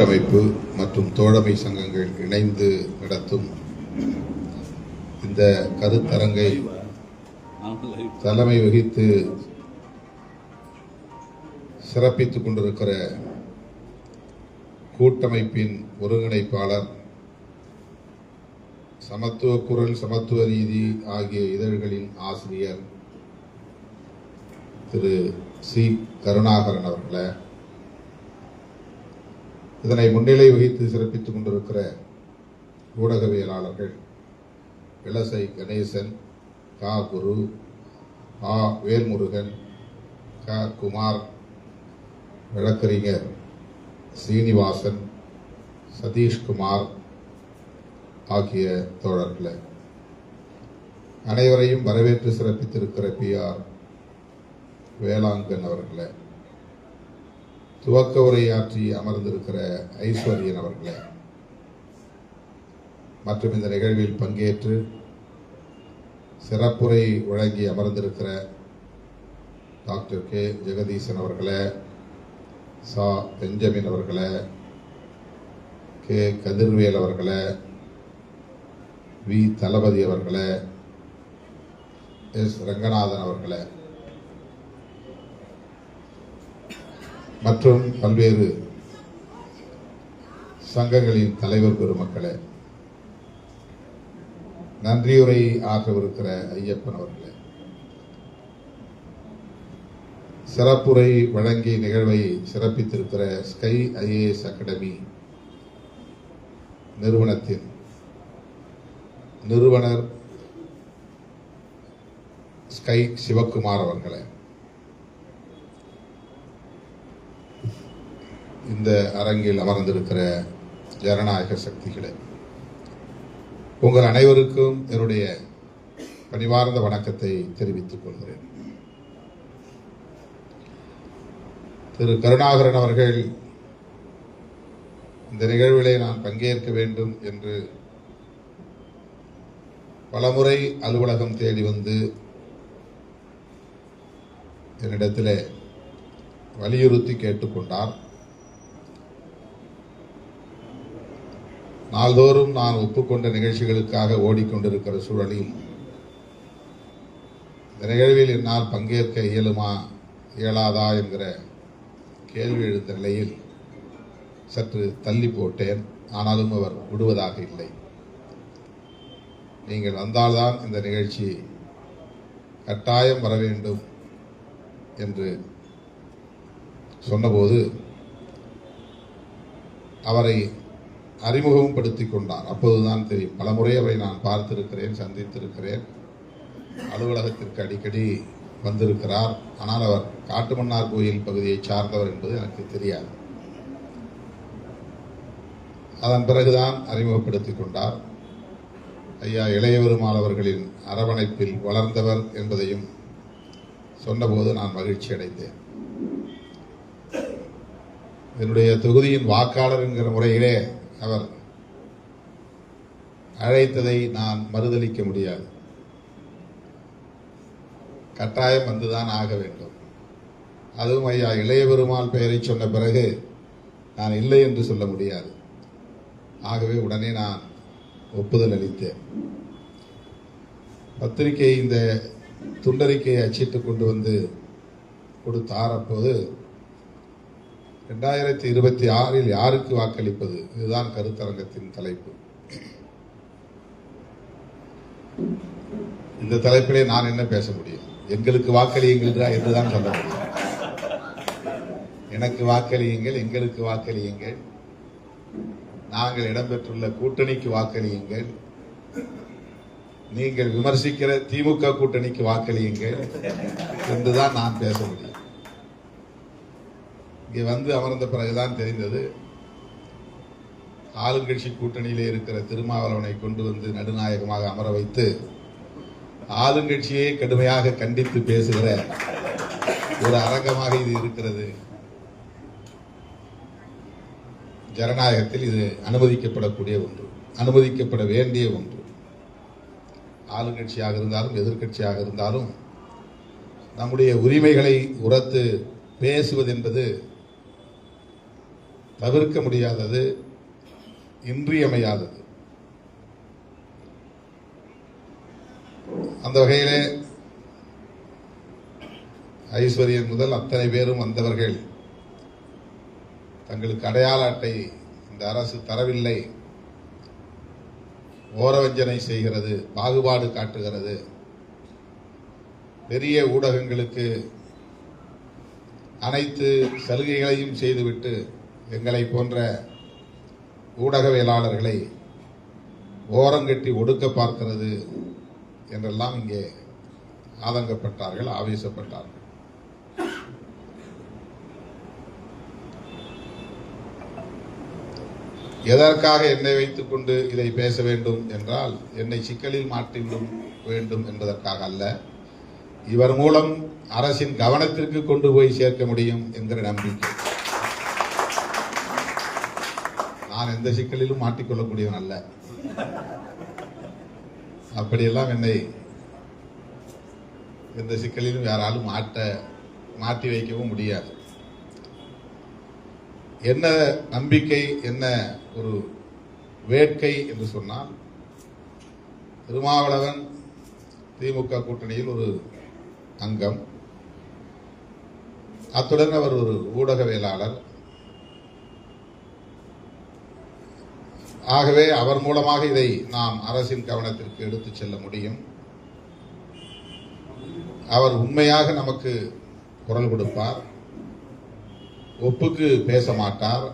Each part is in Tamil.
கூட்டமைப்பு மற்றும் தோழமை சங்கங்கள் இணைந்து நடத்தும் இந்த கருத்தரங்கை தலைமை வகித்து சிறப்பித்துக் கொண்டிருக்கிற கூட்டமைப்பின் ஒருங்கிணைப்பாளர், சமத்துவ குரல், சமத்துவ நீதி ஆகிய இதழ்களின் ஆசிரியர் திரு சி. கருணாகரன் அவர்களே, இதனை முன்னிலை வகித்து சிறப்பித்துக் கொண்டிருக்கிற ஊடகவியலாளர்கள் இளசை கணேசன், கா. குரு, ஆ. வேல்முருகன், க. குமார், வழக்கறிஞர் சீனிவாசன், சதீஷ்குமார் ஆகிய தோழர்களே, அனைவரையும் வரவேற்று சிறப்பித்திருக்கிற PR வேளாங்கன் அவர்களே, துவக்க உரையாற்றி அமர்ந்திருக்கிற ஐஸ்வர்யன் அவர்களே, மற்றும் இந்த நிகழ்வில் பங்கேற்று சிறப்புரை வழங்கி அமர்ந்திருக்கிற டாக்டர் கே. ஜெகதீசன் அவர்களே, சா. பெஞ்சமின் அவர்களே, கே. கதிர்வேல் அவர்களே, வி. தளபதி அவர்களே, எஸ். ரங்கநாதன் அவர்களே, மற்றும் பல்வேறு சங்கங்களின் தலைவர் பெருமக்களே, நன்றியுரை ஆற்றவிருக்கிற ஐயப்பன் அவர்களே, சிறப்புரை வழங்கி நிகழ்வை சிறப்பித்திருக்கிற ஸ்கை IAS அகாடமி நிறுவனத்தின் நிறுவனர் ஸ்கை சிவக்குமார் அவர்களே, இந்த அரங்கில் அமர்ந்திருக்கிற ஜனநாயக சக்திகளே, உங்கள் அனைவருக்கும் என்னுடைய பணிவார்ந்த வணக்கத்தை தெரிவித்துக் கொள்கிறேன். திரு கருணாகரன் அவர்கள் இந்த நிகழ்விலே நான் பங்கேற்க வேண்டும் என்று பலமுறை அலுவலகம் தேடி வந்து என்னிடத்திலே வலியுறுத்தி கேட்டுக்கொண்டார். நாள்தோறும் நான் ஒப்புக்கொண்ட நிகழ்ச்சிகளுக்காக ஓடிக்கொண்டிருக்கிற சூழலில் இந்த நிகழ்வில் என்னால் பங்கேற்க இயலாதா என்கிற கேள்வி எழுந்த நிலையில் சற்று தள்ளி போட்டேன். ஆனாலும் அவர் விடுவதாக இல்லை. நீங்கள் வந்தால்தான் இந்த நிகழ்ச்சி கட்டாயம் வர வேண்டும் என்று சொன்னபோது அவரை அறிமுகம் படுத்திக் கொண்டார். அப்போதுதான் தெரியும். பலமுறை அவரை நான் பார்த்திருக்கிறேன், சந்தித்திருக்கிறேன். அலுவலகத்திற்கு அடிக்கடி வந்திருக்கிறார். ஆனால் அவர் காட்டுமன்னார் கோயில் பகுதியை சார்ந்தவர் என்பது எனக்கு தெரியாது. அதன் பிறகுதான் அறிமுகப்படுத்திக் கொண்டார். ஐயா இளையபெருமாள் அவர்களின் அரவணைப்பில் வளர்ந்தவர் என்பதையும் சொன்னபோது நான் மகிழ்ச்சி அடைந்தேன். என்னுடைய தொகுதியின் வாக்காளர் என்கிற முறையிலே அவர் அழைத்ததை நான் மறுதளிக்க முடியாது. கட்டாயம் வந்துதான் ஆக வேண்டும். அதுவும் ஐயா இளையபெருமாள் பெயரை சொன்ன பிறகு நான் இல்லை என்று சொல்ல முடியாது. ஆகவே உடனே நான் ஒப்புதல் அளித்தேன். பத்திரிகை இந்த துண்டறிக்கையை அச்சிட்டு கொண்டு வந்து கொடுத்தார். அப்போது 2026 யாருக்கு வாக்களிப்பது, இதுதான் கருத்தரங்கத்தின் தலைப்பு. இந்த தலைப்பிலே நான் என்ன பேச முடியும்? எங்களுக்கு வாக்களியுங்கள் என்றுதான் சொல்ல முடியும். எனக்கு வாக்களியுங்கள், எங்களுக்கு வாக்களியுங்கள், நாங்கள் இடம்பெற்றுள்ள கூட்டணிக்கு வாக்களியுங்கள், நீங்கள் விமர்சிக்கிற திமுக கூட்டணிக்கு வாக்களியுங்கள் என்றுதான் நான் பேச முடியும். இங்கே வந்து அமர்ந்த பிறகுதான் தெரிந்தது, ஆளுங்கட்சி கூட்டணியிலே இருக்கிற திருமாவளவனை கொண்டு வந்து நடுநாயகமாக அமர வைத்து ஆளுங்கட்சியை கடுமையாக கண்டித்து பேசுகிற ஒரு அரங்கமாக இது இருக்கிறது. ஜனநாயகத்தில் இது அனுமதிக்கப்படக்கூடிய ஒன்று, அனுமதிக்கப்பட வேண்டிய ஒன்று. ஆளுங்கட்சியாக இருந்தாலும் எதிர்க்கட்சியாக இருந்தாலும் நம்முடைய உரிமைகளை உரத்து பேசுவது என்பது தவிர்க்க முடியாதது, இன்றியமையாதது. அந்த வகையிலே ஐஸ்வர்யன் முதல் அத்தனை பேரும் வந்தவர்கள் தங்களுக்கு அடையாள அட்டை இந்த அரசு தரவில்லை, ஓரவஞ்சனை செய்கிறது, பாகுபாடு காட்டுகிறது, பெரிய ஊடகங்களுக்கு அனைத்து சலுகைகளையும் செய்துவிட்டு எங்களை போன்ற ஊடகவியலாளர்களை ஓரங்கட்டி ஒடுக்க பார்க்கிறது என்றெல்லாம் இங்கே ஆதங்கப்பட்டார்கள், ஆவேசப்பட்டார்கள். எதற்காக என்னை வைத்துக் கொண்டு இதை பேச வேண்டும் என்றால், என்னை சிக்கலில் மாற்றிவிடும் வேண்டும் என்பதற்காக அல்ல, இவர் மூலம் அரசின் கவனத்திற்கு கொண்டு போய் சேர்க்க முடியும் என்கிற நம்பிக்கை. நான் எந்த சிக்கலிலும் மாட்டிக்கொள்ளக்கூடியவன் அல்ல. அப்படியெல்லாம் என்னை எந்த சிக்கலிலும் யாராலும் மாற்றி வைக்கவும் முடியாது. என்ன நம்பிக்கை, என்ன ஒரு வேட்கை என்று சொன்னால், திருமாவளவன் திமுக கூட்டணியில் ஒரு அங்கம், அத்துடன் அவர் ஒரு ஊடகவியலாளர். ஆகவே அவர் மூலமாக இதை நாம் அரசின் கவனத்திற்கு எடுத்துச் செல்ல முடியும். அவர் உண்மையாக நமக்கு குரல் கொடுப்பார், ஒப்புக்கு பேச மாட்டார்,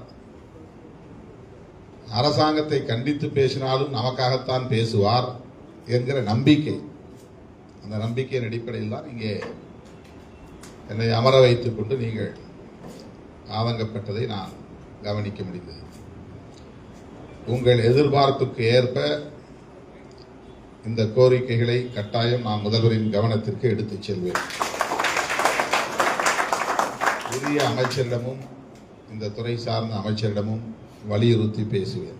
அரசாங்கத்தை கண்டித்து பேசினாலும் நமக்காகத்தான் பேசுவார் என்கிற நம்பிக்கை. அந்த நம்பிக்கையின் அடிப்படையில் தான் இங்கே என்னை அமர வைத்துக் கொண்டு நீங்கள் ஆதங்கப்பட்டதை நான் கவனிக்க முடிந்தது. உங்கள் எதிர்பார்ப்புக்கு ஏற்ப இந்த கோரிக்கைகளை கட்டாயம் நான் முதல்வரின் கவனத்திற்கு எடுத்துச் செல்வேன். புதிய அமைச்சரிடமும் இந்த துறை சார்ந்த அமைச்சரிடமும் வலியுறுத்தி பேசுவேன்.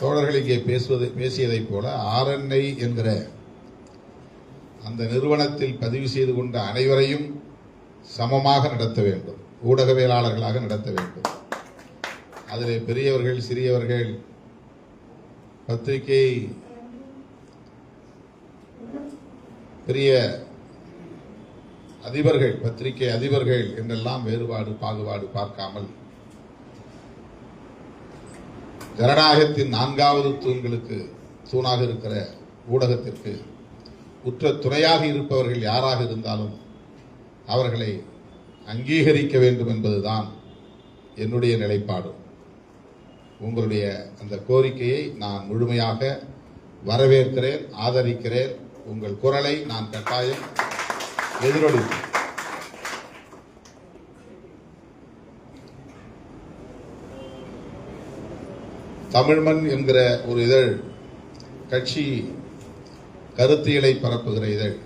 தோழர்கள் இங்கே பேசியதைப் போல RNI என்கிற அந்த நிறுவனத்தில் பதிவு செய்து கொண்ட அனைவரையும் சமமாக நடத்த வேண்டும், ஊடகவியலாளர்களாக நடத்த வேண்டும். அதில் பெரியவர்கள், சிறியவர்கள், பத்திரிகை பெரிய அதிபர்கள், பத்திரிகை அதிபர்கள் என்றெல்லாம் வேறுபாடு பாகுபாடு பார்க்காமல் ஜனநாயகத்தின் 4வது தூணாக இருக்கிற ஊடகத்திற்கு உற்ற துணையாக இருப்பவர்கள் யாராக இருந்தாலும் அவர்களை அங்கீகரிக்க வேண்டும் என்பதுதான் என்னுடைய நிலைப்பாடு. உங்களுடைய அந்த கோரிக்கையை நான் முழுமையாக வரவேற்கிறேன், ஆதரிக்கிறேன். உங்கள் குரலை நான் கட்டாயம் எதிரொலிப்பேன். தமிழ்மண் என்கிற ஒரு இதழ், கட்சி கருத்தியலை பரப்புகிற இதழ்,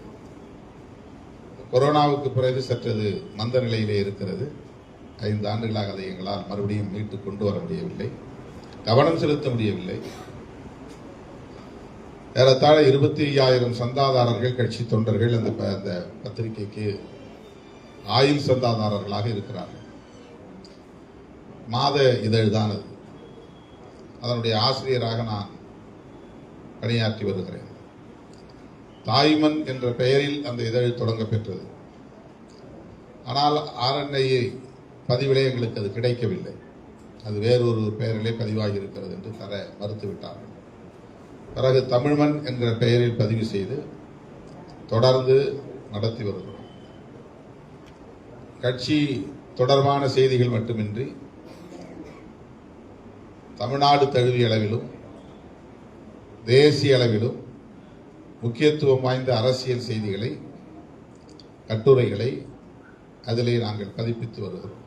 கொரோனாவுக்கு பிறகு சற்றது மந்த நிலையிலே இருக்கிறது. 5 ஆண்டுகளாக அதை எங்களால் மறுபடியும் மீட்டு கொண்டு வர முடியவில்லை, கவனம் செலுத்த முடியவில்லை. ஏறத்தாழ 25,000 சந்தாதாரர்கள், கட்சி தொண்டர்கள் அந்த பத்திரிகைக்கு ஆயுள் சந்தாதாரர்களாக இருக்கிறார்கள். மாத இதழ் தான் அது. அதனுடைய ஆசிரியராக நான் பணியாற்றி வருகிறேன். தாய்மண் என்ற பெயரில் அந்த இதழ் தொடங்க பெற்றது. ஆனால் RNI பதிவிலே எங்களுக்கு அது கிடைக்கவில்லை. அது வேறொரு பெயரிலே பதிவாகி இருக்கிறது என்று தர மறுத்துவிட்டார்கள். பிறகு தமிழ்மண் என்கிற பெயரில் பதிவு செய்து தொடர்ந்து நடத்தி வருகிறோம். கட்சி தொடர்பான செய்திகள் மட்டுமின்றி தமிழ்நாடு தழுவிய அளவிலும் தேசிய அளவிலும் முக்கியத்துவம் வாய்ந்த அரசியல் செய்திகளை, கட்டுரைகளை அதிலே நாங்கள் பதிப்பித்து வருகிறோம்.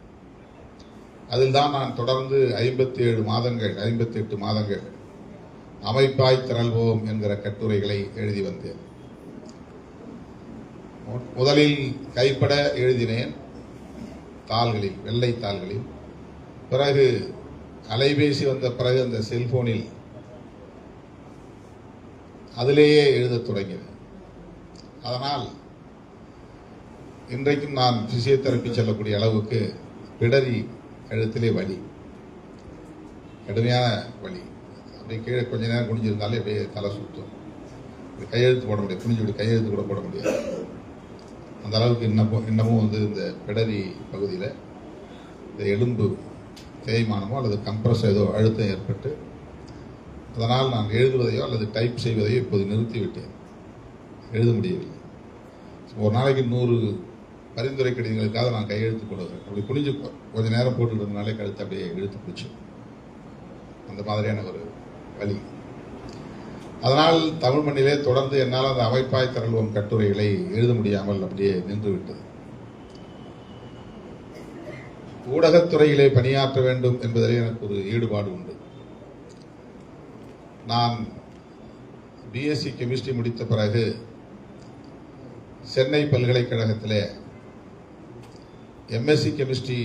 அதில் தான் நான் தொடர்ந்து 58 மாதங்கள் அமைப்பாய் திரள்வோம் என்கிற கட்டுரைகளை எழுதி வந்தேன். முதலில் கைப்பட எழுதினேன் தாள்களில், வெள்ளை தாள்களில். பிறகு அலைபேசி வந்த பிறகு அந்த செல்போனில் அதிலேயே எழுதத் தொடங்கினேன். அதனால் இன்றைக்கும் நான் பிசியோதெரப்பி செல்லக்கூடிய அளவுக்கு பிடரி கழுத்திலே வலி, கடுமையான வலி. அப்படியே கீழே கொஞ்ச நேரம் குனிஞ்சிருந்தாலே அப்படியே தலை சுற்றும். கையெழுத்து போட முடியாது, குனிஞ்சு விட்டு கையெழுத்து கூட போட முடியாது. அந்த அளவுக்கு இன்னமும் வந்து இந்த பிடரி பகுதியில் இந்த எலும்பு தேய்மானமோ அல்லது கம்ப்ரஸ் ஏதோ அழுத்தம் ஏற்பட்டு அதனால் நான் எழுதுவதையோ அல்லது டைப் செய்வதையோ இப்போது நிறுத்திவிட்டேன். எழுத முடியவில்லை. ஒரு நாளைக்கு 100 பரிந்துரை கடிதங்களுக்காக நான் கையெழுத்து போடுவேன். அப்படி குனிஞ்சு கொஞ்ச நேரம் போட்டுருந்தனாலே கழுத்து அப்படியே இழுத்து பிடிச்சி அந்த மாதிரியான ஒரு வழி. அதனால் தமிழ் மண்ணிலே தொடர்ந்து என்னால் அந்த அமைப்பாய் திரள்வோம் கட்டுரைகளை எழுத முடியாமல் அப்படியே நின்றுவிட்டது. ஊடகத்துறையிலே பணியாற்ற வேண்டும் என்பதிலே எனக்கு ஒரு ஈடுபாடு உண்டு. நான் பிஎஸ்சி கெமிஸ்ட்ரி முடித்த பிறகு சென்னை பல்கலைக்கழகத்திலே எம்எஸ்சி கெமிஸ்ட்ரி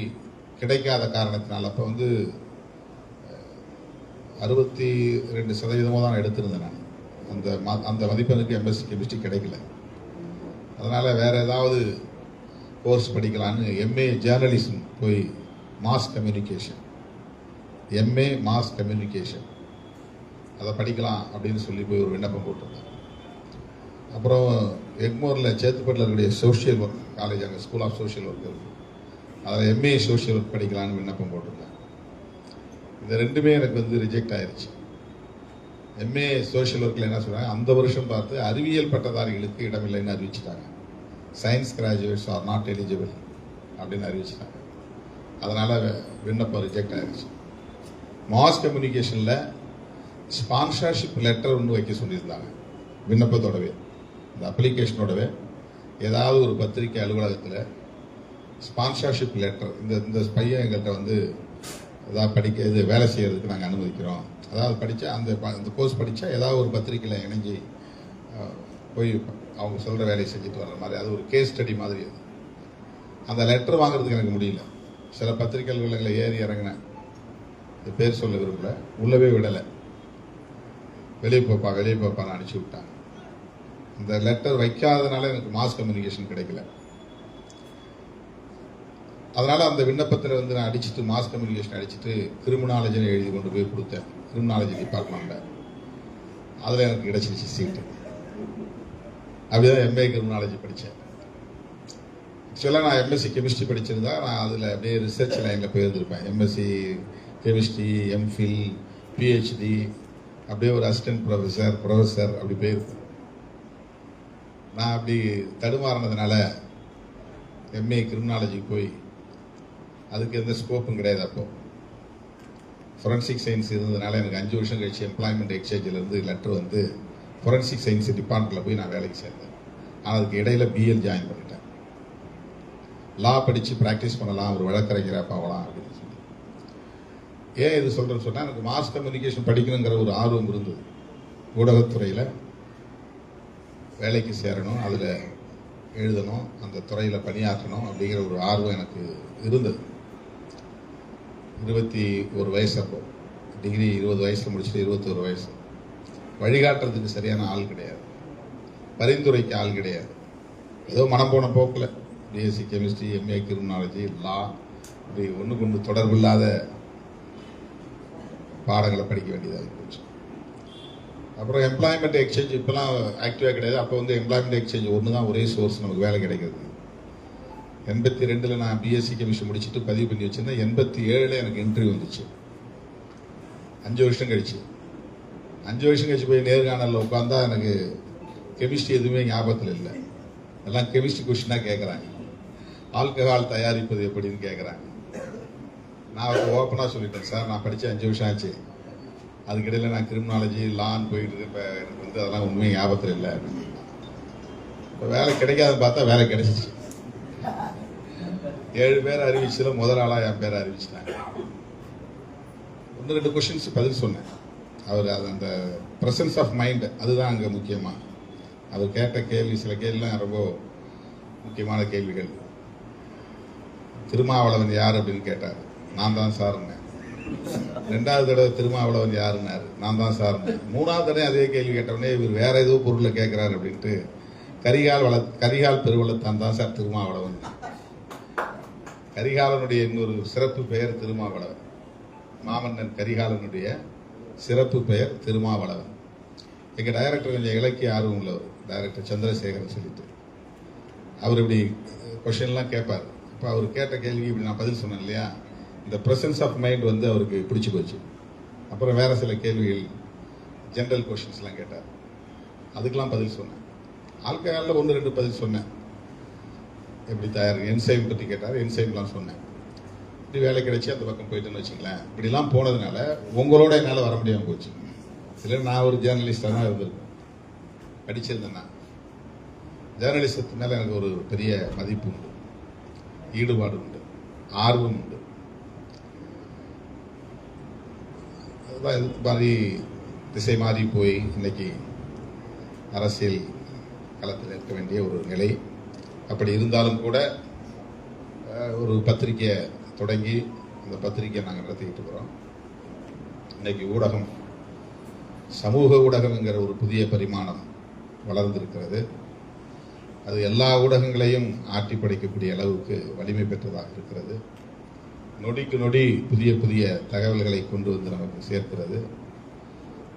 கிடைக்காத காரணத்தினால், அப்போ வந்து 62% தான் எடுத்திருந்தேன் நான். அந்த மதிப்பெண்ணுக்கு எம்எஸ்சி கெமிஸ்ட்ரி கிடைக்கல. அதனால் வேறு ஏதாவது கோர்ஸ் படிக்கலான்னு எம்ஏ ஜேர்னலிசம் போய் mass communication, MA mass communication அதை படிக்கலாம் அப்படின்னு சொல்லி போய் ஒரு விண்ணப்பம் போட்டிருந்தேன். அப்புறம் எக்மோரில் சேத்துப்பட்டில் இருக்கக்கூடிய சோஷியல் ஒர்க் காலேஜ், அங்கே ஸ்கூல் ஆஃப் சோஷியல் ஒர்க் இருக்குது, அதில் எம்ஏ சோஷியல் ஒர்க் படிக்கலான்னு விண்ணப்பம் போட்டிருந்தேன். இந்த ரெண்டுமே எனக்கு வந்து ரிஜெக்ட் ஆயிடுச்சு. எம்ஏ சோஷியல் ஒர்க்கில் என்ன சொல்கிறாங்க, அந்த வருஷம் பார்த்து அறிவியல் பட்டதாரிகளுக்கு இடமில்லைன்னு அறிவிச்சிட்டாங்க. Science graduates are not eligible அப்படின்னு அறிவிச்சிட்டாங்க. அதனால் விண்ணப்பம் ரிஜெக்ட் ஆயிடுச்சு. மாஸ் கம்யூனிகேஷனில் ஸ்பான்சர்ஷிப் லெட்டர் ஒன்று வைக்க சொல்லியிருந்தாங்க. விண்ணப்பத்தோடவே, இந்த அப்ளிகேஷனோடவே ஏதாவது ஒரு பத்திரிகை அலுவலகத்தில் ஸ்பான்சர்ஷிப் லெட்டர், இந்த பையன் எங்கள்கிட்ட வந்து ஏதாவது இது வேலை செய்கிறதுக்கு நாங்கள் அனுமதிக்கிறோம், அதாவது படித்தா அந்த கோர்ஸ் படித்தா ஏதாவது ஒரு பத்திரிகையில் இணைஞ்சி போய் அவங்க சொல்கிற வேலையை செஞ்சுட்டு வர்ற மாதிரி, அது ஒரு கேஸ் ஸ்டடி மாதிரி. அது அந்த லெட்டர் வாங்குறதுக்கு எனக்கு முடியல. சில பத்திரிகை அலுவலகங்களை ஏறி இறங்கினேன், இது பேர் சொல்ல விரும்பல, உள்ளவே விடலை, வெளியே போப்பான்னு அனுப்பிச்சி விட்டாங்க. இந்த லெட்டர் வைக்காதனால எனக்கு மாஸ் கம்யூனிகேஷன் கிடைக்கல. அதனால் அந்த விண்ணப்பத்தில் வந்து நான் அடிச்சுட்டு மாஸ் கம்யூனிகேஷன் அடிச்சுட்டு கிரிமினாலஜின்னு எழுதி கொண்டு போய் கொடுத்தேன், கிரிமினாலஜி டிபார்ட்மெண்ட்டில். அதில் எனக்கு கிடைச்சிருச்சு சீட்டு. அப்படிதான் எம்ஏ கிரிமினாலஜி படித்தேன். ஆக்சுவலாக நான் எம்எஸ்சி கெமிஸ்ட்ரி படிச்சிருந்தா நான் அதில் அப்படியே ரிசர்ச் லைனில் போயிருந்திருப்பேன். எம்எஸ்சி கெமிஸ்ட்ரி, எம்ஃபில், பிஹெச்டி, அப்படியே ஒரு அசிஸ்டன்ட் ப்ரொஃபஸர் அப்படி போயிருப்பேன். நான் அப்படி தடுமாறினதுனால எம்ஏ கிரிமினாலஜிக்கு போய் அதுக்கு எந்த ஸ்கோப்பும் கிடையாது. அப்போது ஃபொரன்சிக் சயின்ஸ் இருந்ததுனால எனக்கு 5 வருஷம் கழிச்சு எம்ப்ளாய்மெண்ட் எக்ஸ்சேஞ்சிலேருந்து லெட்டர் வந்து ஃபொரன்சிக் சயின்ஸ் டிபார்ட்மெண்ட்டில் போய் நான் வேலைக்கு சேர்ந்தேன். ஆனால் அதுக்கு இடையில பிஎல் ஜாயின் பண்ணிட்டேன். லா படித்து ப்ராக்டிஸ் பண்ணலாம், ஒரு வழக்கறிஞராக போகலாம் அப்படின்னு சொல்லி. ஏன் இது சொல்கிறேன்னு சொன்னால், எனக்கு மாஸ் கம்யூனிகேஷன் படிக்கணுங்கிற ஒரு ஆர்வம் இருந்தது. ஊடகத்துறையில் வேலைக்கு சேரணும், அதில் எழுதணும், அந்த துறையில் பணியாற்றணும் அப்படிங்கிற ஒரு ஆர்வம் எனக்கு இருந்தது. 21 வயசு அப்போ, டிகிரி 20 வயசில் முடிச்சுட்டு 21 வயசு. வழிகாட்டுறதுக்கு சரியான ஆள் கிடையாது, பரிந்துரைக்கு ஆள் கிடையாது. ஏதோ மனம் போன போக்கில் பிஎஸ்சி கெமிஸ்ட்ரி, எம்ஏ கிரிமினாலஜி, லா, இப்படி ஒன்றுக்கு ஒன்று தொடர்பு இல்லாத பாடங்களை படிக்க வேண்டியதாக போச்சு. அப்புறம் எம்ப்ளாய்மெண்ட் எக்ஸ்சேஞ்ச் இப்போலாம் ஆக்டிவாக கிடையாது. அப்போ வந்து எம்ப்ளாய்மெண்ட் எக்ஸ்சேஞ்ச் ஒன்று தான் ஒரே சோர்ஸ் நமக்கு வேலை கிடைக்கிறது. 82 நான் பிஎஸ்சி கெமிஸ்ட்ரி முடிச்சுட்டு பதிவு பண்ணி வச்சுருந்தேன். 87 எனக்கு இன்டர்வியூ வந்துச்சு. 5 வருஷம் கழிச்சு. 5 வருஷம் கழிச்சு போய் நேர்காணலில் உட்காந்தா எனக்கு கெமிஸ்ட்ரி எதுவுமே ஞாபகத்தில் இல்லை. எல்லாம் கெமிஸ்ட்ரி கொஸ்டினாக கேட்குறாங்க. ஆல்கஹால் தயாரிப்பது எப்படின்னு கேட்குறாங்க. நான் அவருக்கு ஓப்பனாக சொல்லிட்டேன், சார் நான் படித்து 5 வருஷம் ஆச்சு, அதுக்கிடையில் நான் கிரிமினாலஜி லான்னு போயிட்டு இப்போ எனக்கு வந்து அதெல்லாம் உண்மையாக ஞாபகத்தில் இல்லை அப்படின்னு. இப்போ வேலை கிடைக்காதுன்னு பார்த்தா வேலை கிடைச்சிச்சு. 7 பேர் அறிவிச்சதில் முதல் ஆளாக என் பேரை அறிவிச்சிட்டாங்க. 1-2 கொஷின்ஸ் பதில் சொன்னேன். அவர் அது அந்த ப்ரெசன்ஸ் ஆஃப் மைண்ட் அதுதான் அங்கே முக்கியமாக. அவர் கேட்ட கேள்வி, சில கேள்விலாம் ரொம்ப முக்கியமான கேள்விகள். திருமாவளவன் யார் அப்படின்னு கேட்டார். நான் தான் சார்னேன். 2வது தடவை திருமாவளவன் யாருன்னாரு. நான் தான் சார்னேன். 3வது தடவை அதே கேள்வி கேட்டவுடனே இவர் வேற ஏதோ பொருளை கேட்குறாரு அப்படின்ட்டு கரிகால் பெருவளத்தான் தான் சார் திருமாவளவன். கரிகாலனுடைய இன்னொரு சிறப்பு பெயர் திருமாவளவன். மாமன்னன் கரிகாலனுடைய சிறப்பு பெயர் திருமாவளவன். எங்கள் டைரக்டர் கொஞ்சம் இலக்கிய ஆர்வம் உள்ளவர், டைரக்டர் சந்திரசேகரன் சொல்லிட்டு. அவர் இப்படி கொஷின்லாம் கேட்பார். இப்போ அவர் கேட்ட கேள்வி இப்படி நான் பதில் சொன்னேன் இல்லையா, இந்த ப்ரெசன்ஸ் ஆஃப் மைண்ட் வந்து அவருக்கு பிடிச்சி போச்சு. அப்புறம் வேறு சில கேள்விகள் ஜென்ரல் கொஷின்ஸ்லாம் கேட்டார், அதுக்கெல்லாம் பதில் சொன்னேன். ஆல்கஹாலில் 1-2 பதில் சொன்னேன். எப்படி தயார் என்சைம் பற்றி கேட்டார், என்சைம்லாம் சொன்னேன். இப்படி வேலை கிடைச்சி அந்த பக்கம் போயிட்டுன்னு வச்சுங்களேன். இப்படிலாம் போனதுனால உங்களோட என்னால் வர முடியாமல் போச்சு. இல்லை நான் ஒரு ஜேர்னலிஸ்டாக தான் இருந்திருக்கேன், படிச்சிருந்தேன்னா. ஜேர்னலிசத்து மேலே எனக்கு ஒரு பெரிய மதிப்பு உண்டு, ஈடுபாடு உண்டு, ஆர்வம் உண்டு. அதுதான் இது மாதிரி திசை மாறி போய் இன்னைக்கு அரசியல் களத்தில் இருக்க வேண்டிய ஒரு நிலை. அப்படி இருந்தாலும் கூட ஒரு பத்திரிகையை தொடங்கி அந்த பத்திரிகையை நாங்கள் நடத்திக்கிட்டு இருக்கிறோம். இன்னைக்கு ஊடகம், சமூக ஊடகம் என்கிற ஒரு புதிய பரிமாணம் வளர்ந்திருக்கிறது. அது எல்லா ஊடகங்களையும் ஆட்டி படைக்கக்கூடிய அளவுக்கு வலிமை பெற்றதாக இருக்கிறது. நொடிக்கு நொடி புதிய புதிய தகவல்களை கொண்டு வந்து நமக்கு சேர்க்கிறது.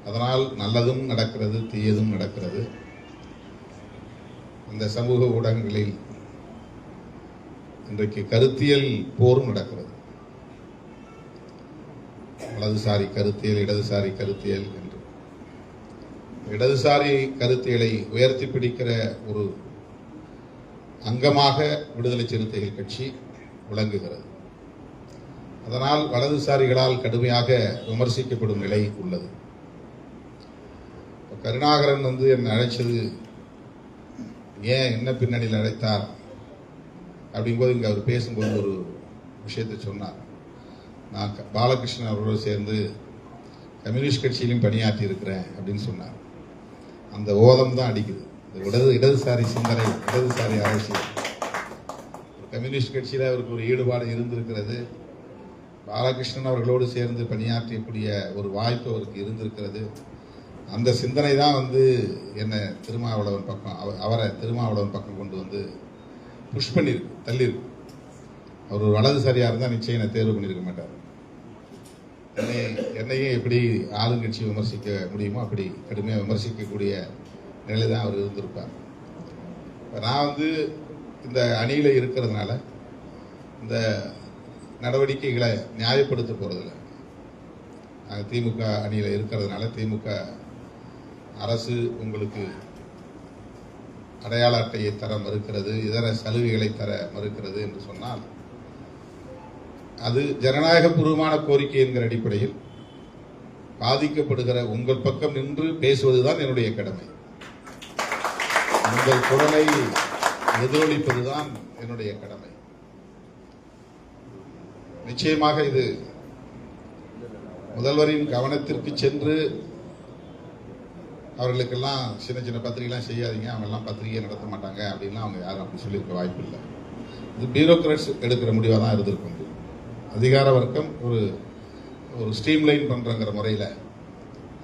அதனால் நல்லதும் நடக்கிறது, தீயதும் நடக்கிறது. இந்த சமூக ஊடகங்களில் இன்றைக்கு கருத்தியல் போரும் நடக்கிறது. வலதுசாரி கருத்தியல், இடதுசாரி கருத்தியல் என்று. இடதுசாரி கருத்தியலை உயர்த்தி பிடிக்கிற ஒரு அங்கமாக விடுதலை சிறுத்தைகள் கட்சி விளங்குகிறது. அதனால் வலதுசாரிகளால் கடுமையாக விமர்சிக்கப்படும் நிலை உள்ளது. கருணாகரன் வந்து என்னை அழைச்சது ஏன், என்ன பின்னணியில் அழைத்தார் அப்படிங்கும்போது இங்கே அவர் பேசும்போது ஒரு விஷயத்தை சொன்னார். நான் பாலகிருஷ்ணன் அவரோடு சேர்ந்து கம்யூனிஸ்ட் கட்சியிலும் பணியாற்றி இருக்கிறேன் அப்படின்னு சொன்னார். அந்த ஓதம் தான் அடிக்குது. இடதுசாரி சிந்தனை, இடதுசாரி அரசியல். கம்யூனிஸ்ட் கட்சியில் அவருக்கு ஒரு ஈடுபாடு இருந்திருக்கிறது. பாலகிருஷ்ணன் அவர்களோடு சேர்ந்து பணியாற்றக்கூடிய ஒரு வாய்ப்பு அவருக்கு இருந்திருக்கிறது. அந்த சிந்தனை தான் வந்து என்னை திருமாவளவன் பக்கம், அவரை திருமாவளவன் பக்கம் கொண்டு வந்து புஷ் பண்ணியிருக்கு, தள்ளியிருக்கு. அவர் ஒரு வலதுசாரியாக இருந்தால் நிச்சயம் என்னை தேர்வு பண்ணியிருக்க மாட்டார். என்னையும் எப்படி ஆளுங்கட்சி விமர்சிக்க முடியுமோ அப்படி கடுமையாக விமர்சிக்கக்கூடிய நிலை தான் அவர் இருந்திருப்பார். நான் வந்து இந்த அணியில் இருக்கிறதுனால இந்த நடவடிக்கைகளை நியாயப்படுத்த போகிறதில்ல. நாங்கள் திமுக அணியில் இருக்கிறதுனால திமுக அரசு உங்களுக்கு அடையாள அட்டையை தர மறுக்கிறது, இதர சலுகைகளை தர மறுக்கிறது என்று சொன்னால் அது ஜனநாயகபூர்வமான கோரிக்கை என்கிற அடிப்படையில் பாதிக்கப்படுகிற உங்கள் பக்கம் நின்று பேசுவதுதான் என்னுடைய கடமை. உங்கள் குரலை எதிரொலிப்பதுதான் என்னுடைய கடமை. நிச்சயமாக இது முதல்வரின் கவனத்திற்கு சென்று அவர்களுக்கெல்லாம் சின்ன சின்ன பத்திரிகைலாம் செய்யாதீங்க, அவங்கெல்லாம் பத்திரிகை நடத்த மாட்டாங்க அப்படின்லாம் அவங்க யாரும் அப்படி சொல்லியிருக்க வாய்ப்பு இல்லை. இது பியூரோக்ராட்ஸ் எடுக்கிற முடிவாக தான் இருந்திருக்கும். அதிகார வர்க்கம் ஒரு ஸ்ட்ரீம்லைன் பண்ணுறங்கிற முறையில்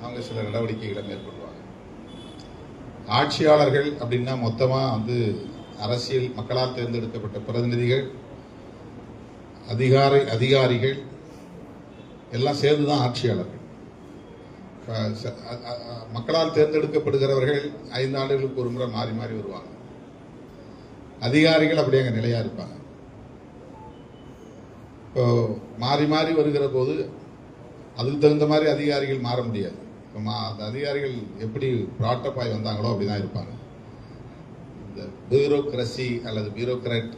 அவங்க சில நடவடிக்கைகளை மேற்கொள்வாங்க. ஆட்சியாளர்கள் அப்படின்னா மொத்தமாக வந்து அரசியல் மக்களால் தேர்ந்தெடுக்கப்பட்ட பிரதிநிதிகள், அதிகாரிகள் எல்லாம் சேர்ந்து தான் ஆட்சியாளர்கள். மக்களால் தேர்ந்தெடுக்கப்படுகிறவர்கள் 5 ஆண்டுகளுக்கு ஒரு முறை மாறி மாறி வருவாங்க. அதிகாரிகள் அப்படி அங்கே நிலையா இருப்பாங்க. இப்போ மாறி மாறி வருகிற போது அதுக்கு தகுந்த மாதிரி அதிகாரிகள் மாற முடியாது. இப்போ அந்த அதிகாரிகள் எப்படி ப்ராட்டப் ஆகி வந்தாங்களோ அப்படிதான் இருப்பாங்க. இந்த பியூரோக்ரசி அல்லது பியூரோக்ராட்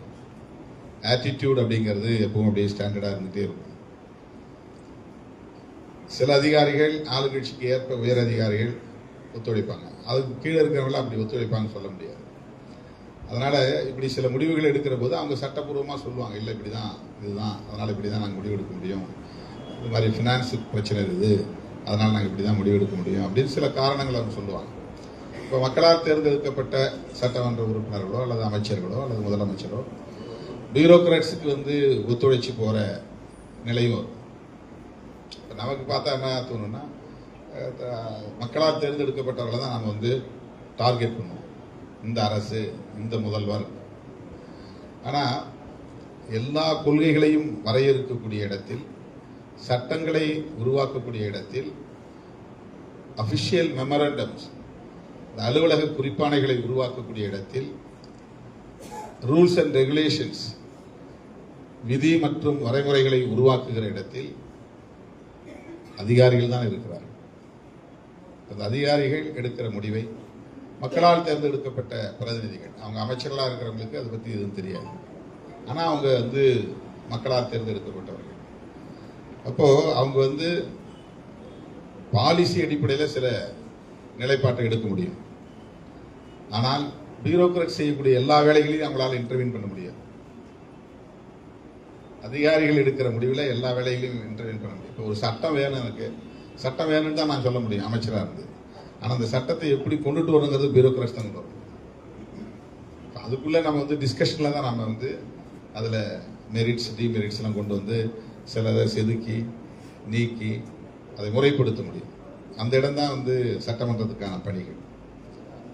ஆட்டிடியூட் அப்படிங்கிறது எப்பவும் அப்படியே ஸ்டாண்டர்டாக இருந்துகிட்டே இருக்கும். சில அதிகாரிகள் ஆளுங்கட்சிக்கு ஏற்ப உயர் அதிகாரிகள் ஒத்துழைப்பாங்க, அதுக்கு கீழே இருக்கிறவங்கள அப்படி ஒத்துழைப்பாங்கன்னு சொல்ல முடியாது. அதனால இப்படி சில முடிவுகள் எடுக்கிற போது அவங்க சட்டப்பூர்வமாக சொல்லுவாங்க, இல்லை இப்படிதான் இதுதான், அதனால இப்படிதான் நாங்கள் முடிவு எடுக்க முடியும், இது மாதிரி ஃபினான்ஸ் பிரச்சனை இருக்குது, அதனால் நாங்கள் இப்படி தான் முடிவெடுக்க முடியும் அப்படின்னு சில காரணங்கள் அவங்க சொல்லுவாங்க. இப்போ மக்களால் தேர்ந்தெடுக்கப்பட்ட சட்டமன்ற உறுப்பினர்களோ அல்லது அமைச்சர்களோ அல்லது முதலமைச்சரோ பியூரோக்ராட்ஸுக்கு வந்து ஒத்துழைச்சி போகிற நிலையும் வரும். இப்போ நமக்கு பார்த்தா என்ன தோணுன்னா, மக்களால் தேர்ந்தெடுக்கப்பட்டவர்களை தான் நம்ம வந்து டார்கெட் பண்ணுவோம், இந்த அரசு, இந்த முதல்வர். ஆனால் எல்லா கொள்கைகளையும் வரையறுக்கக்கூடிய இடத்தில், சட்டங்களை உருவாக்கக்கூடிய இடத்தில், அபிஷியல் மெமரண்டம்ஸ் அலுவலக குறிப்பாணைகளை உருவாக்கக்கூடிய இடத்தில், ரூல்ஸ் அண்ட் ரெகுலேஷன்ஸ் விதி மற்றும் வரைமுறைகளை உருவாக்குகிற இடத்தில் அதிகாரிகள் தான் இருக்கிறார்கள். அந்த அதிகாரிகள் எடுக்கிற முடிவை மக்களால் தேர்ந்தெடுக்கப்பட்ட பிரதிநிதிகள், அவங்க அமைச்சர்களாக இருக்கிறவங்களுக்கு அதை பற்றி எதுவும் தெரியாது, ஆனால் அவங்க மக்களால் தேர்ந்தெடுக்கப்பட்டவர்கள். அப்போ அவங்க பாலிசி அடிப்படையில் சில நிலைப்பாட்டை எடுக்க முடியும். ஆனால் பியூரோக்ராட் செய்யக்கூடிய எல்லா வேலைகளையும் அவங்களால இன்டர்வீன் பண்ண முடியாது. அதிகாரிகள் எடுக்கிற முடிவில் எல்லா வேலைகளையும் இன்டர்வீன் பண்ண முடியும். இப்போ ஒரு சட்டம் வேணும், எனக்கு சட்டம் வேணும்னு தான் நான் சொல்ல முடியும் அமைச்சராக இருந்து. ஆனால் அந்த சட்டத்தை எப்படி கொண்டுட்டு வரணுங்கிறது பியூரோக்ராட்ஸ் தான் கொண்டு வரணும். அதுக்குள்ளே நம்ம டிஸ்கஷனில் தான் நம்ம அதில் மெரிட்ஸ் டிமெரிட்ஸ் எல்லாம் கொண்டு சிலதை செதுக்கி நீக்கி அதை முறைப்படுத்த முடியும். அந்த இடம் தான் சட்டமன்றத்துக்கான பணிகள்.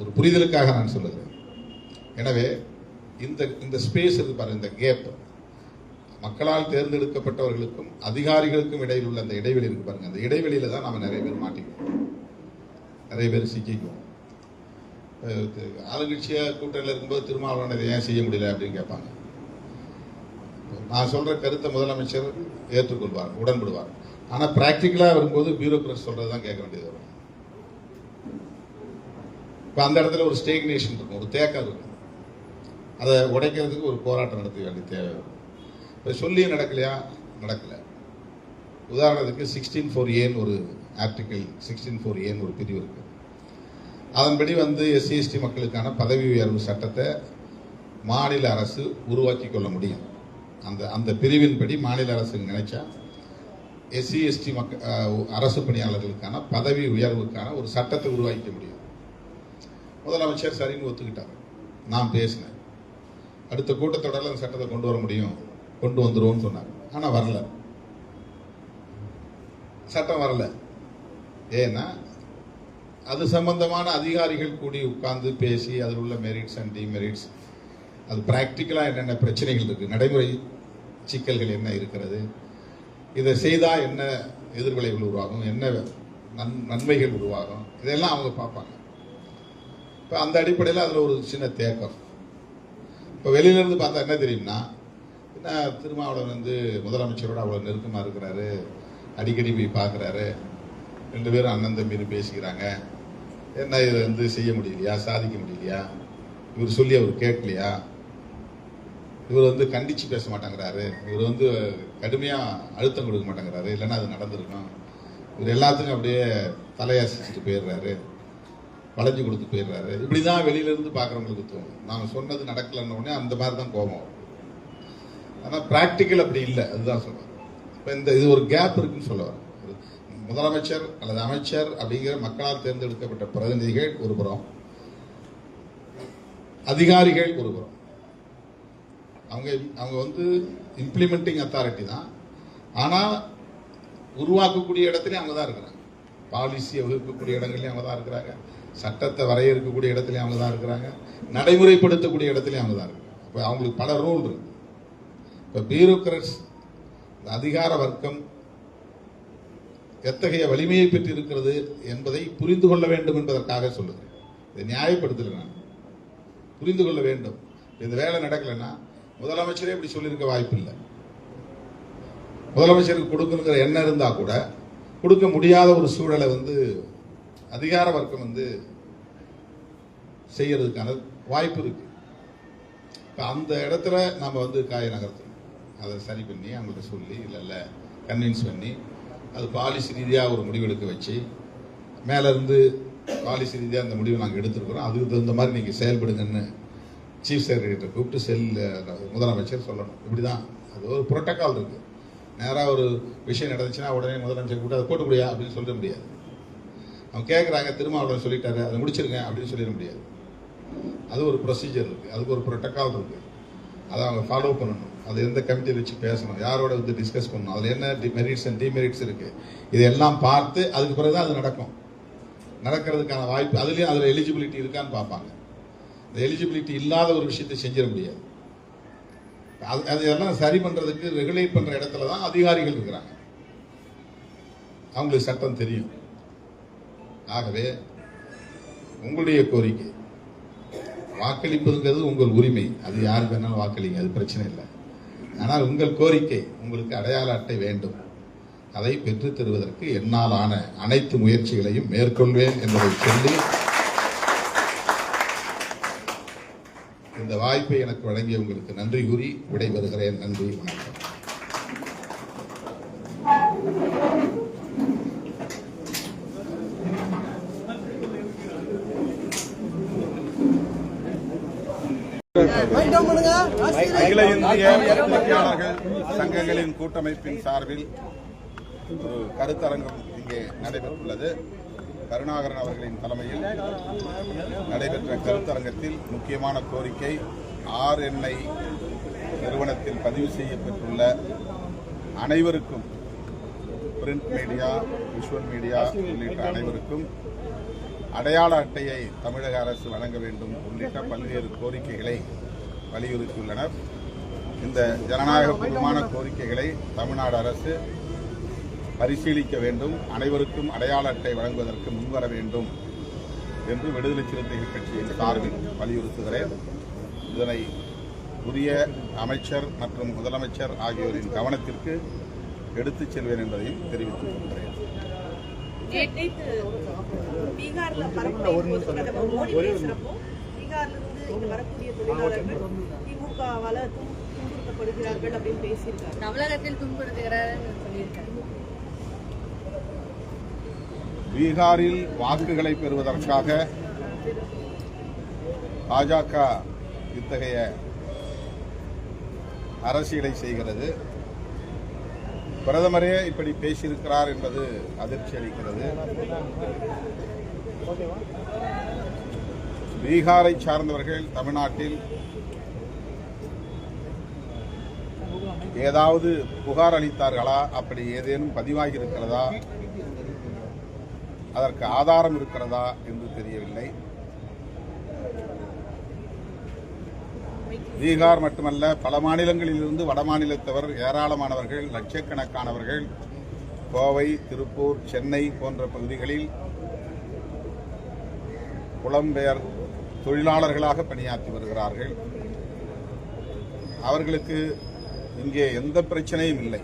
ஒரு புரிதலுக்காக நான் சொல்லுகிறேன். எனவே இந்த ஸ்பேஸ் இருக்கு பாருங்க, இந்த கேப், மக்களால் தேர்ந்தெடுக்கப்பட்டவர்களுக்கும் அதிகாரிகளுக்கும் இடையில் உள்ள அந்த இடைவெளி இருக்கு பாருங்க, அந்த இடைவெளியில தான் நம்ம நிறைய பேர் மாட்டிக்குவோம், நிறைய பேர் சிக்கிக்குவோம். ஆளுங்கட்சியாக கூட்டணியில் இருக்கும்போது திருமாவளவன் இதை ஏன் செய்ய முடியல அப்படின்னு கேட்பாங்க. நான் சொல்ற கருத்தை முதலமைச்சர் ஏற்றுக்கொள்வார், உடன்படுவார். ஆனால் பிராக்டிக்கலாக வரும்போது பியூரோக்ராட் சொல்றதுதான் கேட்க வேண்டியது வரும். இப்போ அந்த இடத்துல ஒரு ஸ்டேக்னேஷன் இருக்கும், ஒரு தேக்கம் இருக்கும். அதை உடைக்கிறதுக்கு ஒரு போராட்டம் நடத்த வேண்டிய தேவை இருக்கும். இப்போ சொல்லியும் நடக்கலையா, நடக்கலை. உதாரணத்துக்கு 16(4A) ஒரு ஆர்டிகிள் 16(4A) ஒரு பிரிவு இருக்கு. அதன்படி SC/ST மக்களுக்கான பதவி உயர்வு சட்டத்தை மாநில அரசு உருவாக்கி கொள்ள முடியும். அந்த பிரிவின்படி மாநில அரசு நினைச்சா SC/ST அரசு பணியாளர்களுக்கான பதவி உயர்வுக்கான ஒரு சட்டத்தை உருவாக்க முடியும். முதலமைச்சர் சரின்னு ஒத்துக்கிட்டார். நான் பேசினேன், அடுத்த கூட்டத்தொடரில் அந்த சட்டத்தை கொண்டு வர முடியும், கொண்டு வந்துருவோம்னு சொன்னாங்க. ஆனால் வரல, சட்டம் வரல. ஏன்னா அது சம்பந்தமான அதிகாரிகள் கூடி உட்கார்ந்து பேசி அதில் உள்ள மெரிட்ஸ் அண்ட் டிமெரிட்ஸ், அது பிராக்டிக்கலாக என்னென்ன பிரச்சனைகள் இருக்கு, நடைமுறை சிக்கல்கள் என்ன இருக்கிறது, இதை செய்தால் என்ன எதிர்விளைவுகள் உருவாகும், என்ன நன்மைகள் உருவாகும், இதெல்லாம் அவங்க பார்ப்பாங்க. இப்போ அந்த அடிப்படையில் அதில் ஒரு சின்ன தேக்கம். இப்போ வெளியிலேருந்து பார்த்தா என்ன தெரியும்னா, என்ன திருமாவளவன் முதலமைச்சரோட அவ்வளோ நெருக்கமாக இருக்கிறாரு, அடிக்கடி போய் பார்க்குறாரு, 2 பேரும் அண்ணன் தம்பின்னு பேசிக்கிறாங்க, என்ன இதை செய்ய முடியலையா, சாதிக்க முடியலையா, இவர் சொல்லி அவர் கேட்கலையா, இவர் கண்டிச்சு பேச மாட்டேங்கிறாரு, இவர் கடுமையாக அழுத்தம் கொடுக்க மாட்டேங்கிறாரு, இல்லைன்னா அது நடந்திருக்கும், இவர் எல்லாத்துக்கும் அப்படியே தலையாசிச்சுட்டு போயிடுறாரு, வளைஞ்சு கொடுத்து போயிடுறாரு. இப்படிதான் வெளியிலிருந்து பார்க்குறவங்களுக்கு தோணும். நாங்கள் சொன்னது நடக்கலன்னு உடனே அந்த மாதிரி தான் கோபம் வரும். ஆனால் பிராக்டிக்கல் அப்படி இல்லை, அதுதான் சொல்றேன். இப்போ இது ஒரு கேப் இருக்குன்னு சொல்ல வரேன். முதலமைச்சர் அல்லது அமைச்சர் அப்படிங்கிற மக்களால் தேர்ந்தெடுக்கப்பட்ட பிரதிநிதிகள் ஒரு புறம், அதிகாரிகள் ஒரு புறம். அவங்க இம்ப்ளிமெண்டிங் அத்தாரிட்டி தான், ஆனால் உருவாக்கக்கூடிய இடத்துலையும் அவங்க தான் இருக்கிறாங்க, பாலிசியை வகுக்கக்கூடிய இடங்கள்லையும் அவங்க தான் இருக்கிறாங்க, சட்டத்தை வரையறுக்கக்கூடிய இடத்துலையும் அவங்க தான் இருக்கிறாங்க, நடைமுறைப்படுத்தக்கூடிய இடத்துலையும் அவங்க தான் இருக்கிறாங்க. இப்போ அவங்களுக்கு பல ரோல் இருக்கு. இப்போ பியூரோக்ராட்ஸ், அதிகார வர்க்கம் எத்தகைய வலிமையை பெற்று இருக்கிறது என்பதை புரிந்து கொள்ள வேண்டும் என்பதற்காக சொல்லுகிறேன். இதை நியாயப்படுத்தல, நான் புரிந்து கொள்ள வேண்டும். இந்த வேலை நடக்கலைன்னா முதலமைச்சரே இப்படி சொல்லியிருக்க வாய்ப்பு இல்லை. முதலமைச்சருக்கு கொடுக்கணுங்கிற எண்ணம் இருந்தா கூட கொடுக்க முடியாத ஒரு சூழலை அதிகார வர்க்கம் செய்யறதுக்கான வாய்ப்பு இருக்கு. அந்த இடத்துல நம்ம காய நகர்த்தணும், அதை சரி பண்ணி அவங்கள்ட்ட சொல்லி இல்லை கன்வின்ஸ் பண்ணி அது பாலிசி ரீதியாக ஒரு முடிவெடுக்க வச்சு, மேலேருந்து பாலிசி ரீதியாக அந்த முடிவை நாங்கள் எடுத்துருக்குறோம், அதுக்கு தகுந்த மாதிரி நீங்கள் செயல்படுங்கன்னு சீஃப் செக்ரட்டரி கூப்பிட்டு முதலமைச்சர் சொல்லணும். இப்படி தான் அது ஒரு புரோட்டோக்கால் இருக்குது. நேராக ஒரு விஷயம் நடந்துச்சுன்னா உடனே முதலமைச்சர் கூப்பிட்டு அதை போட்டு முடியாது அப்படின்னு சொல்ல முடியாது. அவங்க கேட்குறாங்க, திருமாவளவன் சொல்லிட்டாரு, அதை முடிச்சிருங்க அப்படின்னு சொல்லிட முடியாது. அது ஒரு ப்ரொசீஜர் இருக்குது, அதுக்கு ஒரு புரோட்டோக்கால் இருக்குது, அதை அவங்க ஃபாலோ பண்ணணும். அது எந்த கமிட்டியில் வச்சு பேசணும், யாரோட டிஸ்கஸ் பண்ணணும், அதில் என்ன மெரிட்ஸ் அண்ட் டிமெரிட்ஸ் இருக்குது, இதெல்லாம் பார்த்து அதுக்கு பிறகு தான் அது நடக்கும். நடக்கிறதுக்கான வாய்ப்பு, அதுலேயும் அதில் எலிஜிபிலிட்டி இருக்கான்னு பார்ப்பாங்க. இந்த எலிஜிபிலிட்டி இல்லாத ஒரு விஷயத்தை செஞ்சிட முடியாது. அதெல்லாம் சரி பண்றதுக்கு ரெகுலேட் பண்ற இடத்துல தான் அதிகாரிகள் இருக்கிறாங்க, அவங்களுக்கு சட்டம் தெரியும். ஆகவே உங்களுடைய கோரிக்கை வாக்களிப்பதுங்கிறது உங்கள் உரிமை, அது யாருக்கு வேணாலும் வாக்களிங்க, அது பிரச்சனை இல்லை. ஆனால் உங்கள் கோரிக்கை, உங்களுக்கு அடையாள அட்டை வேண்டும், அதை பெற்றுத் தருவதற்கு என்னால் ஆன அனைத்து முயற்சிகளையும் மேற்கொள்வேன் என்பதை சொல்லி இந்த வாய்ப்பை எனக்கு வழங்கிய உங்களுக்கு நன்றி கூறி விடைபெறுகிறேன். நன்றி, வணக்கம். அகில இந்திய பத்திரிகையாளர்கள் சங்கங்களின் கூட்டமைப்பின் சார்பில் ஒரு கருத்தரங்கம் இங்கே நடைபெற்றுள்ளது. கருணாகரன் அவர்களின் தலைமையில் நடைபெற்ற கருத்தரங்கத்தில் முக்கியமான கோரிக்கை, RNI நிறுவனத்தில் பதிவு செய்யப்பட்டுள்ள அனைவருக்கும், பிரிண்ட் மீடியா, விஷுவல் மீடியா உள்ளிட்ட அனைவருக்கும் அடையாள அட்டையை தமிழக அரசு வழங்க வேண்டும் உள்ளிட்ட பல்வேறு கோரிக்கைகளை வலியுறுத்தியுள்ளனர். இந்த ஜனநாயகபூர்வமான கோரிக்கைகளை தமிழ்நாடு அரசு பரிசீலிக்க வேண்டும், அனைவருக்கும் அடையாள அட்டை வழங்குவதற்கு முன்வர வேண்டும் என்று விடுதலை சிறுத்தைகள் கட்சியின் சார்பில் வலியுறுத்துகிறேன். இதனை உரிய அமைச்சர் மற்றும் முதலமைச்சர் ஆகியோரின் கவனத்திற்கு எடுத்துச் செல்வேன் என்பதையும் தெரிவித்துக் கொள்கிறேன். பீகார்ல பரப்புரை பிரதமர் மோடி பேசுறப்போ பீகார்லிருந்து இங்க வரக்கூடிய தொழிலாளர்கள் திமுகவால துன்புறுத்தப்படுகிறார்கள் அப்படின்னு பேசியிருக்காரு. தமிழகத்தில் துன்புறுத்துகிறார்கள் சொல்லியிருக்காரு. பீகாரில் வாக்குகளை பெறுவதற்காக பாஜக இத்தகைய அரசியலை செய்கிறது. பிரதமரே இப்படி பேசியிருக்கிறார் என்பது அதிர்ச்சி அளிக்கிறது. பீகாரை சார்ந்தவர்கள் தமிழ்நாட்டில் ஏதாவது புகார் அளித்தார்களா, அப்படி ஏதேனும் பதிவாகி இருக்கிறதா, அதற்கு ஆதாரம் இருக்கிறதா என்று தெரியவில்லை. பீகார் மட்டுமல்ல, பல மாநிலங்களிலிருந்து வட மாநிலத்தவர் ஏராளமானவர்கள், லட்சக்கணக்கானவர்கள் கோவை, திருப்பூர், சென்னை போன்ற பகுதிகளில் புலம்பெயர் தொழிலாளர்களாக பணியாற்றி வருகிறார்கள். அவர்களுக்கு இங்கே எந்த பிரச்சனையும் இல்லை.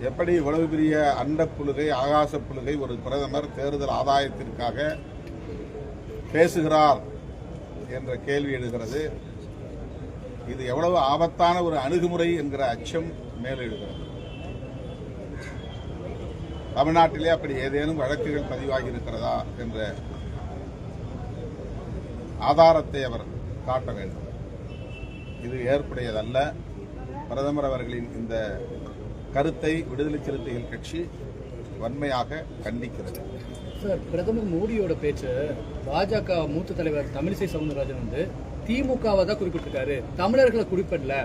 எப்படி இவ்வளவு பெரிய அண்டப்புழுகை, ஆகாச புழுகை ஒரு பிரதமர் தேர்தல் ஆதாயத்திற்காக பேசுகிறார் என்ற கேள்வி எழுகிறது. இது எவ்வளவு ஆபத்தான ஒரு அணுகுமுறை என்கிற அச்சம் மேலெழுகிறது. தமிழ்நாட்டிலே அப்படி ஏதேனும் வழக்குகள் பதிவாகி இருக்கிறதா என்ற ஆதாரத்தை அவர் காட்ட வேண்டும். இது ஏற்புடையதல்ல. பிரதமர் அவர்களின் இந்த கருத்தை விடுதலை சிறுத்தைகள் கட்சி வன்மையாக கண்டிக்கிறது. சார், பிரதமர் மோடியோட பேச்சு பாஜக மூத்த தலைவர் தமிழிசை சவுந்தரராஜன் வந்து திமுகவை தான் குறிப்பிட்டிருக்காரு, தமிழர்களை குறிப்பிடல.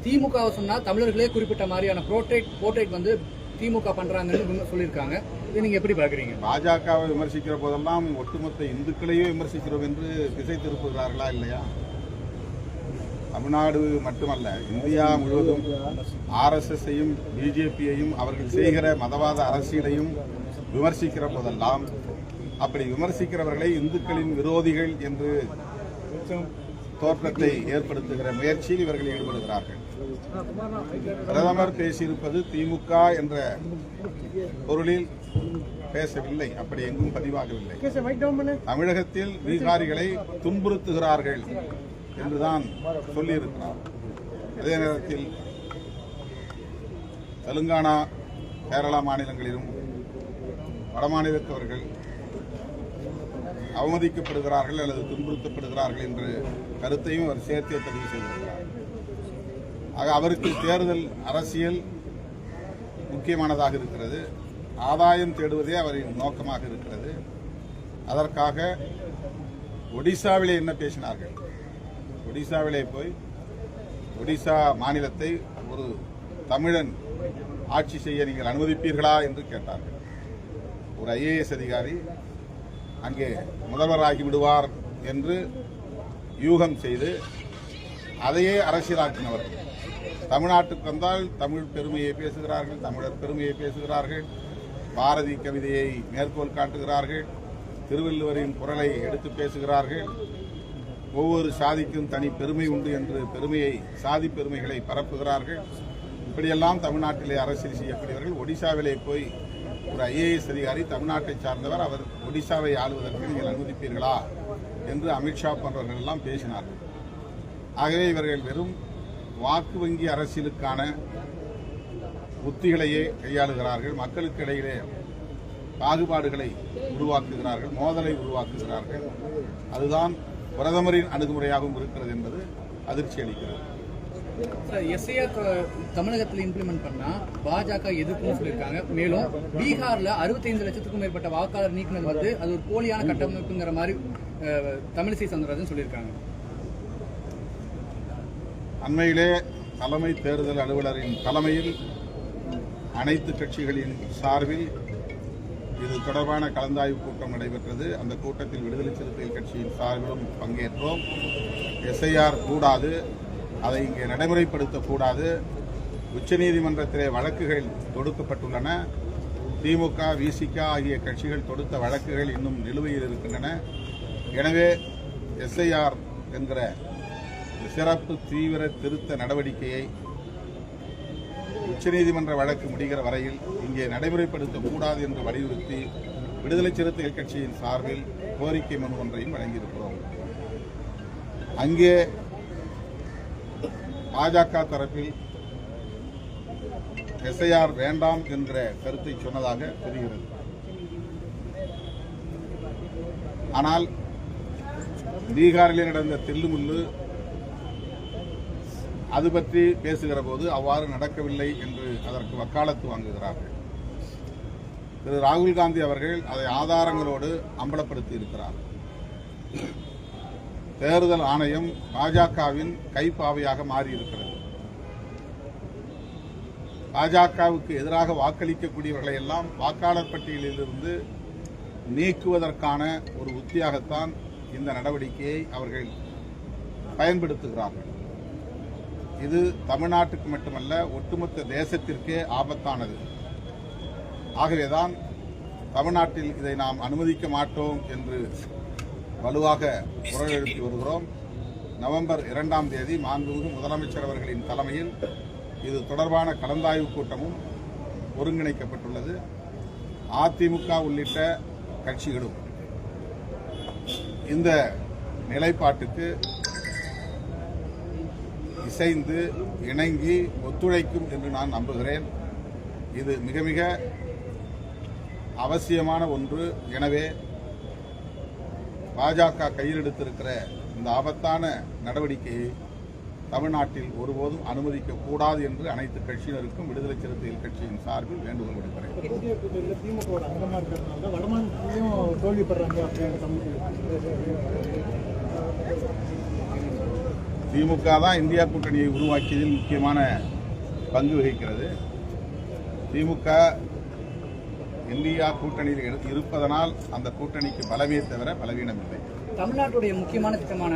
திமுகவை சொன்னா தமிழர்களே குறிப்பிட்ட மாதிரியான போர்ட்ரேட் வந்து திமுக பண்றாங்கன்னு சொல்லியிருக்காங்க. இதை நீங்க எப்படி பாக்குறீங்க? பாஜகவை விமர்சிக்கிற போதெல்லாம் ஒட்டுமொத்த இந்துக்களையே விமர்சிக்கிறோம் என்று திசை திருப்புகிறார்களா இல்லையா? தமிழ்நாடு மட்டுமல்ல, இந்தியா முழுவதும் RSSஐயும் பிஜேபியையும் அவர்கள் செய்கிற மதவாத அரசியலையும் விமர்சிக்கிற போதெல்லாம் அப்படி விமர்சிக்கிறவர்களை இந்துக்களின் விரோதிகள் என்று தோற்றத்தை ஏற்படுத்துகிற முயற்சியில் இவர்கள் ஈடுபடுகிறார்கள். பிரதமர் பேசியிருப்பது திமுக என்ற பொருளில் பேசவில்லை, அப்படி எங்கும் பதிவாகவில்லை. தமிழகத்தில் பீகாரிகளை துன்புறுத்துகிறார்கள் என்றுதான் சொல்லியிருக்கிறார். அதே நேரத்தில் தெலுங்கானா, கேரளா மாநிலங்களிலும் வடமாநிலத்தவர்கள் அவமதிக்கப்படுகிறார்கள் அல்லது துன்புறுத்தப்படுகிறார்கள் என்ற கருத்தையும் அவர் சேர்த்தே பதிவு செய்திருக்கிறார். ஆக அவருக்கு தேர்தல் அரசியல் முக்கியமானதாக இருக்கிறது. ஆதாயம் தேடுவதே அவரின் நோக்கமாக இருக்கிறது. அதற்காக ஒடிசாவிலே என்ன பேசினார்கள்? ஒடிசாவிலே போய் ஒடிசா மாநிலத்தை ஒரு தமிழன் ஆட்சி செய்ய நீங்கள் அனுமதிப்பீர்களா என்று கேட்டார்கள். ஒரு IAS அதிகாரி அங்கே முதல்வராகி விடுவார் என்று யூகம் செய்து அதையே அரசியலாக்கினவர். தமிழ்நாட்டுக்கு வந்தால் தமிழ் பெருமையை பேசுகிறார்கள், தமிழர் பெருமையை பேசுகிறார்கள், பாரதி கவிதையை மேற்கோள் காட்டுகிறார்கள், திருவள்ளுவரின் குரலை எடுத்து பேசுகிறார்கள். ஒவ்வொரு சாதிக்கும் தனி பெருமை உண்டு என்று பெருமையை, சாதி பெருமைகளை பரப்புகிறார்கள். இப்படியெல்லாம் தமிழ்நாட்டிலே அரசியல் செய்யக்கூடியவர்கள். ஒடிசாவிலே போய் ஒரு IAS அதிகாரி தமிழ்நாட்டை சார்ந்தவர், அவர் ஒடிசாவை ஆளுவதற்கு நீங்கள் அனுமதிப்பீர்களா என்று அமித்ஷா போன்றவர்கள் எல்லாம் பேசினார்கள். ஆகவே இவர்கள் வெறும் வாக்கு வங்கி அரசியலுக்கான உத்திகளையே கையாளுகிறார்கள். மக்களுக்கு இடையிலே பாகுபாடுகளை உருவாக்குகிறார்கள், மோதலை உருவாக்குகிறார்கள். அதுதான் பிரதமரின் அணுகுமுறையாகவும் இருக்கிறது என்பது அதிர்ச்சி அளிக்கிறது. SIR தமிழகத்தில் இம்ப்ளிமெண்ட் பண்ணா பாஜக எதிர்ப்புன்னு சொல்லியிருக்காங்க. மேலும் பீகார்ல 65 லட்சத்துக்கும் மேற்பட்ட வாக்காளர் நீக்கினது வந்து அது ஒரு போலியான கட்டமைப்புங்கிற மாதிரி தமிழிசை சவுந்தரராஜன் சொல்லியிருக்காங்க. அண்மையிலே தலைமை தேர்தல் அலுவலரின் தலைமையில் அனைத்து கட்சிகளின் சார்பில் இது தொடர்பான கலந்தாய்வு கூட்டம் நடைபெற்றது. அந்த கூட்டத்தில் விடுதலை சிறுத்தைகள் கட்சியின் சார்பிலும் பங்கேற்றோம். SIR கூடாது, அதை இங்கே நடைமுறைப்படுத்தக்கூடாது. உச்சநீதிமன்றத்திலே வழக்குகள் தொடுக்கப்பட்டுள்ளன. திமுக, VCK ஆகிய கட்சிகள் தொடுத்த வழக்குகள் இன்னும் நிலுவையில் இருக்கின்றன. எனவே SIR என்கிற சிறப்பு தீவிர திருத்த நடவடிக்கையை உச்சநீதிமன்ற வழக்கு முடிகிற வரையில் இங்கே நடைமுறைப்படுத்தக்கூடாது என்று வலியுறுத்தி விடுதலை சிறுத்தைகள் கட்சியின் சார்பில் கோரிக்கை மனு ஒன்றையும் வழங்கியிருக்கிறோம். அங்கே பாஜக தரப்பில் SIR வேண்டாம் என்ற கருத்தை சொன்னதாக தெரிகிறது. ஆனால் பீகாரிலே நடந்த தில்லுமுள்ளு அது பற்றி பேசுகிற போது அவ்வாறு நடக்கவில்லை என்று அதற்கு வக்காலத்து வாங்குகிறார்கள். திரு ராகுல் காந்தி அவர்கள் அதை ஆதாரங்களோடு அம்பலப்படுத்தி இருக்கிறார். தேர்தல் ஆணையம் பாஜகவின் கைப்பாவையாக மாறியிருக்கிறது. பாஜகவுக்கு எதிராக வாக்களிக்கக்கூடியவர்களை எல்லாம் வாக்காளர் பட்டியலிலிருந்து நீக்குவதற்கான ஒரு உத்தியாகத்தான் இந்த நடவடிக்கையை அவர்கள் பயன்படுத்துகிறார்கள். இது தமிழ்நாட்டுக்கு மட்டுமல்ல, ஒட்டுமொத்த தேசத்திற்கே ஆபத்தானது. ஆகவேதான் தமிழ்நாட்டில் இதை நாம் அனுமதிக்க மாட்டோம் என்று வலுவாக குரல் எழுப்பி வருகிறோம். நவம்பர் 2ஆம் தேதி மாண்புமிகு முதலமைச்சர் அவர்களின் தலைமையில் இது தொடர்பான கலந்தாய்வு கூட்டமும் ஒருங்கிணைக்கப்பட்டுள்ளது. அதிமுக உள்ளிட்ட கட்சிகளும் இந்த நிலைப்பாட்டுக்கு இசைந்து இணங்கி ஒத்துழைக்கும் என்று நான் நம்புகிறேன். இது மிக மிக அவசியமான ஒன்று. எனவே பாஜக கையில் எடுத்திருக்கிற இந்த ஆபத்தான நடவடிக்கையை தமிழ்நாட்டில் ஒருபோதும் அனுமதிக்க கூடாது என்று அனைத்து கட்சியினருக்கும் விடுதலை சிறுத்தைகள் கட்சியின் சார்பில் வேண்டுகோள் விடுக்கிறேன். திமுக தான் இந்தியா கூட்டணியை உருவாக்கியதில் முக்கியமான பங்கு வகிக்கிறது. திமுக இந்தியா கூட்டணியில் இருப்பதனால் அந்த கூட்டணிக்கு பலமே தவிர பலவீனம் இல்லை. தமிழ்நாட்டுடைய முக்கியமான திட்டமான